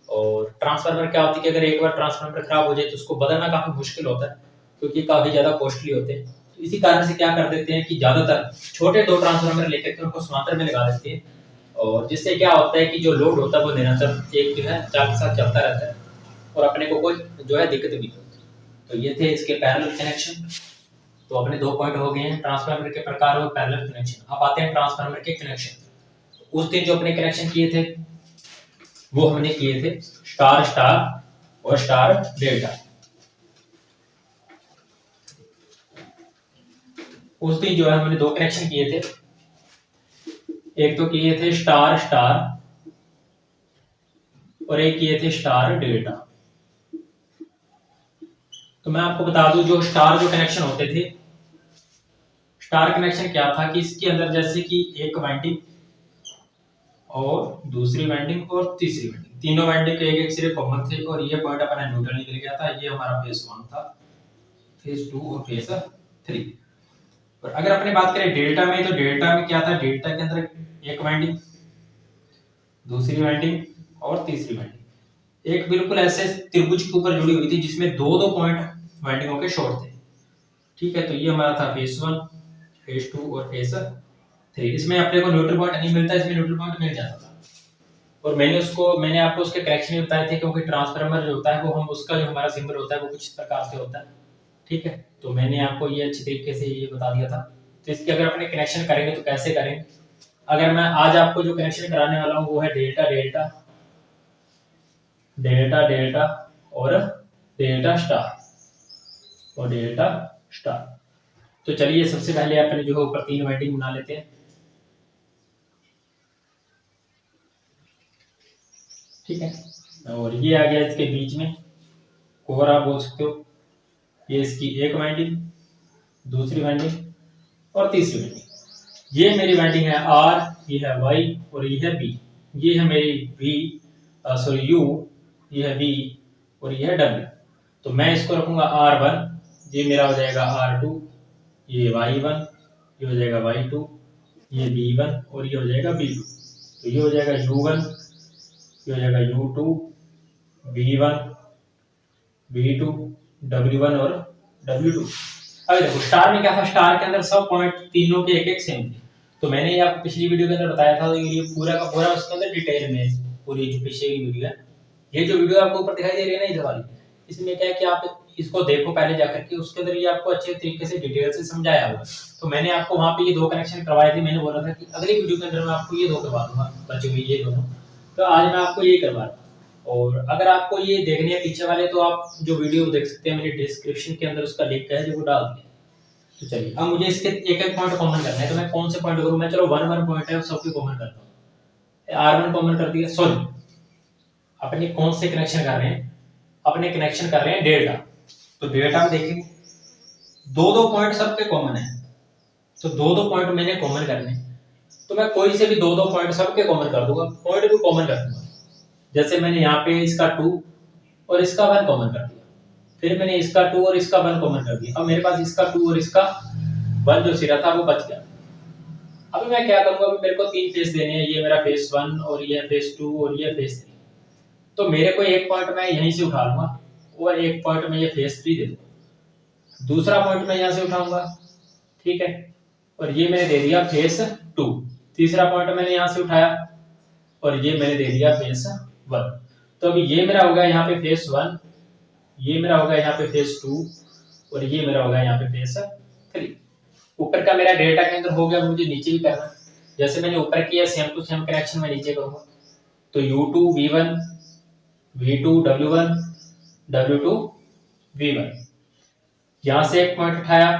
और ट्रांसफार्मर क्या होती है कि अगर एक बार ट्रांसफार्मर खराब हो जाए तो उसको बदलना काफी मुश्किल होता है, क्योंकि काफी ज्यादा कॉस्टली होते हैं। तो इसी कारण से क्या कर देते हैं कि ज्यादातर छोटे दो ट्रांसफार्मर लेकर के उनको समांतर में लगा देते हैं, और जिससे क्या होता है कि जो लोड होता है वो निरंतर एक जो है चाल के साथ चलता रहता है, और अपने को कोई जो है दिक्कत भी नहीं होती। तो ये थे इसके पैरेलल कनेक्शन। तो अपने दो पॉइंट हो गए हैं, ट्रांसफार्मर के प्रकार और पैरेलल कनेक्शन। अब आते हैं ट्रांसफार्मर के कनेक्शन। उस दिन जो अपने कनेक्शन किए थे वो हमने किए थे स्टार स्टार और स्टार डेल्टा। उस दिन जो है हमने दो कनेक्शन किए थे, एक तो किए थे स्टार स्टार और एक किए थे स्टार डेल्टा। तो मैं आपको बता दूं, जो स्टार जो कनेक्शन होते थे, स्टार कनेक्शन क्या था कि इसके अंदर जैसे कि एक वाइंडिंग और दूसरी वाइंडिंग और तीसरी वाइंडिंग, तीनों वाइंडिंग के एक एक सिरे कॉमन थे, और ये पॉइंट अपना न्यूट्रल निकल गया था। ये हमारा फेज 1 था, फेज 2 और फेज 3। और अगर अपने बात करें डेल्टा में, तो डेल्टा में क्या था, डेल्टा के अंदर एक वाइंडिंग, दूसरी वाइंडिंग और तीसरी वाइंडिंग एक बिल्कुल ऐसे त्रिभुज के ऊपर जुड़ी हुई थी, जिसमें दो दो पॉइंट वाइंडिंगों के शॉर्ट थे। ठीक है, तो ये हमारा था फेज 1, फेज 2 और फेज 3। इसमें अपने को न्यूट्रल पॉइंट नहीं मिलता, इसमें न्यूट्रल पॉइंट मिल जाता था। और मैंने आपको उसके करेक्शन भी बताए थे, क्योंकि ट्रांसफार्मर जो होता है वो हम उसका जो हमारा सिंबल होता है वो कुछ इस प्रकार से होता है। ठीक है, तो मैंने आपको ये अच्छी तरीके से ये बता दिया था। तो इसके अगर अपने कनेक्शन करेंगे तो कैसे करेंगे, अगर मैं आज आपको जो कनेक्शन कराने वाला हूँ वो है डेल्टा डेल्टा डेल्टा डेल्टा और डेल्टा स्टार और डेल्टा स्टार। तो चलिए सबसे पहले अपने जो है ऊपर तीन वाइंडिंग बना लेते हैं। ठीक है, और ये आ गया इसके बीच में कोर, आप बोल सकते हो। ये इसकी एक वाइंडिंग, दूसरी वाइंडिंग और तीसरी वाइंडिंग। ये मेरी वाइंडिंग है आर, ये है वाई और ये है बी। ये है मेरी वी सॉरी यू, ये है वी और ये है डब्ल्यू। तो मैं इसको रखूंगा R1, ये मेरा हो जाएगा R2, ये Y1, ये हो जाएगा Y2, ये B1 और ये हो जाएगा B2। तो ये हो जाएगा U1, ये हो जाएगा U2, B1, B2, W1 और W2। अब देखो स्टार में क्या था, स्टार के अंदर सब पॉइंट तीनों के एक एक सेम थे। तो मैंने ये आपको पिछली वीडियो के अंदर बताया था, ये पूरा का पूरा उसके अंदर डिटेल में पूरी जो पीछे की वीडियो है, ये जो वीडियो आपको ऊपर दिखाई दे रही है ना इधर वाली, इसमें क्या है कि आप इसको देखो पहले जाकर के, उसके अंदर ये आपको अच्छे तरीके से डिटेल से समझाया हुआ। तो मैंने आपको वहां पे ये दो कनेक्शन करवाए थे, मैंने बोला था कि अगली वीडियो के अंदर मैं आपको ये दो करवा दूंगा, बचे हुए ये दोनों। तो आज मैं आपको ये करवा रहा हूं। और अगर आपको ये देखने हैं पीछे वाले तो आप जो वीडियो देख सकते हैं, मैंने डिस्क्रिप्शन के अंदर उसका लिंक है जो वो डाल दिया। तो चलिए अब मुझे इसके एक एक पॉइंट कॉमन करना है, तो मैं कौन से पॉइंट करूँ? मैं चलो वन वन पॉइंट है सबके कॉमन करता हूँ। R1 कॉमन कर दिया, सॉरी अपने कौन से कनेक्शन कर रहे हैं, अपने कनेक्शन कर रहे हैं डेल्टा। तो डेल्टा में देखेंगे दो दो पॉइंट सबके कॉमन है, तो दो दो पॉइंट मैंने कॉमन करने, तो मैं कोई से भी दो दो पॉइंट सबके कॉमन कर दूंगा, पॉइंट भी कॉमन कर दूंगा। जैसे मैंने यहाँ पे इसका 2 और इसका 1 कॉमन कर दिया, फिर मैंने इसका 2 और इसका 1 कॉमन कर दिया, अब मेरे पास इसका 2 और इसका 1 जो सिरा था वो बच गया। अब मैं क्या करूंगा, अभी मेरे को 3 फेस देने हैं, ये मेरा फेस 1 और ये फेस 2 और ये फेस 3। तो मेरे को एक पॉइंट मैं यहीं से उठा लूंगा और एक पॉइंट में ये फेस 3 दे दूंगा, दूसरा पॉइंट मैं यहाँ से उठाऊंगा, ठीक है, और ये मैंने दे दिया फेस 2, तीसरा पॉइंट मैंने यहाँ से उठाया और ये मैंने दे दिया फेस 1। तो अभी ये मेरा होगा यहाँ पे फेस 1, ये मेरा होगा यहाँ पे फेस 2 और ये मेरा होगा यहाँ पे फेस 3। ऊपर का मेरा डेल्टा के अंदर हो गया, मुझे नीचे भी करना है। जैसे मैंने ऊपर किया सेम टू सेम कनेक्शन मैं नीचे करूंगा, तो U2 V1 V2 W1 W2 V1, यहां से एक पॉइंट उठाया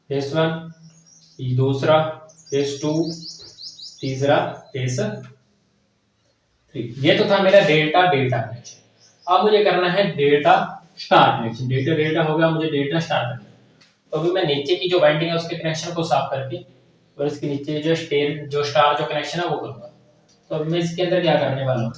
फेस 1, दूसरा फेस 2, तीसरा फेस 3। ये तो था मेरा डेल्टा डेल्टा कनेक्शन। अब मुझे करना है delta star connection, delta delta हो गया, मुझे डेल्टा स्टार करना है। तो अभी मैं नीचे की जो वाइंडिंग है उसके कनेक्शन को साफ करके और इसके नीचे जो स्टार जो कनेक्शन है वो करूंगा। तो अभी मैं इसके अंदर क्या करने वाला हूँ,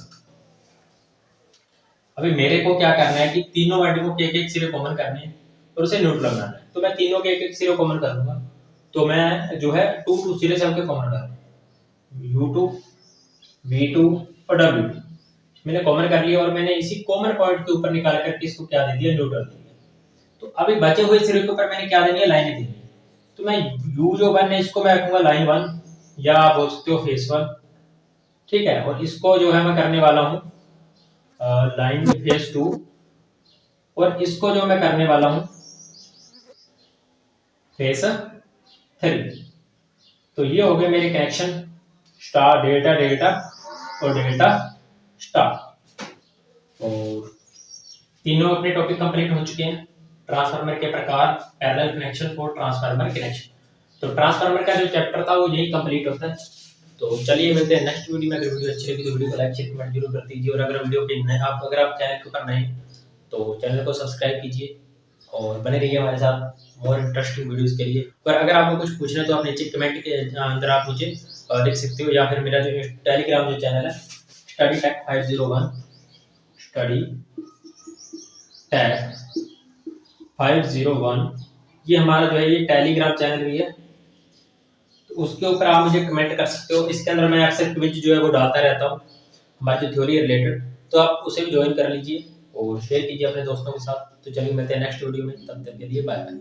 अभी मेरे को क्या करना है कि तीनों वाइंडिंगों के एक एक सिरे कॉमन करने हैं और उसे न्यूट्रल बनाना है। तो मैं तीनों के एक एक सिरे कॉमन कर दूंगा, तो मैं जो है 2 सिरे से हमके कॉमन कर U2 V2 और W2 मैंने कॉमन कर लिया और मैंने इसी कॉमन पॉइंट के ऊपर निकाल करके इसको क्या दे दिया, न्यूट्रल दे दिया। तो अभी बचे हुए सिरे के ऊपर मैंने क्या देनी है, लाइनें देनी है। तो मैं U जो 1 है इसको मैं रखूंगा लाइन 1 या बोल सकते हो फेस 1, ठीक है, और इसको जो है मैं करने वाला हूँ लाइन फेस 2 और इसको जो मैं करने वाला हूँ फेस 3। तो ये हो गए मेरे कनेक्शन स्टार डेल्टा डेल्टा और डेल्टा स्टार। और तीनों अपने टॉपिक कंप्लीट हो चुके हैं। ट्रांसफार्मर के प्रकार, पैरेलल कनेक्शन और ट्रांसफार्मर कनेक्शन। तो ट्रांसफार्मर का जो चैप्टर था वो यही कंप्लीट होता है। तो चलिए मिलते हैं नेक्स्ट वीडियो में। अगर वीडियो अच्छी लगी तो वीडियो को लाइक शेयर कमेंट जरूर कर दीजिए, और अगर वीडियो पे नए अगर आप चैनल के ऊपर नए तो चैनल को सब्सक्राइब कीजिए और बने रहिए हमारे साथ मोर इंटरेस्टिंग वीडियोस के लिए। पर अगर आपको कुछ पूछना है तो आप नीचे कमेंट के अंदर आप मुझे लिख सकते हो, या फिर मेरा जो टेलीग्राम जो चैनल है स्टडी टेक 501 स्टडी टेक 501, ये हमारा जो है ये टेलीग्राम चैनल भी है, तो उसके ऊपर आप मुझे कमेंट कर सकते हो। इसके अंदर मैं अक्सर क्विज जो है वो डालता रहता हूँ हमारी जो थ्योरी रिलेटेड, तो आप उसे भी ज्वाइन कर लीजिए और शेयर कीजिए अपने दोस्तों के साथ। तो चलिए मिलते हैं नेक्स्ट वीडियो में, तब तक के लिए बाय बाय।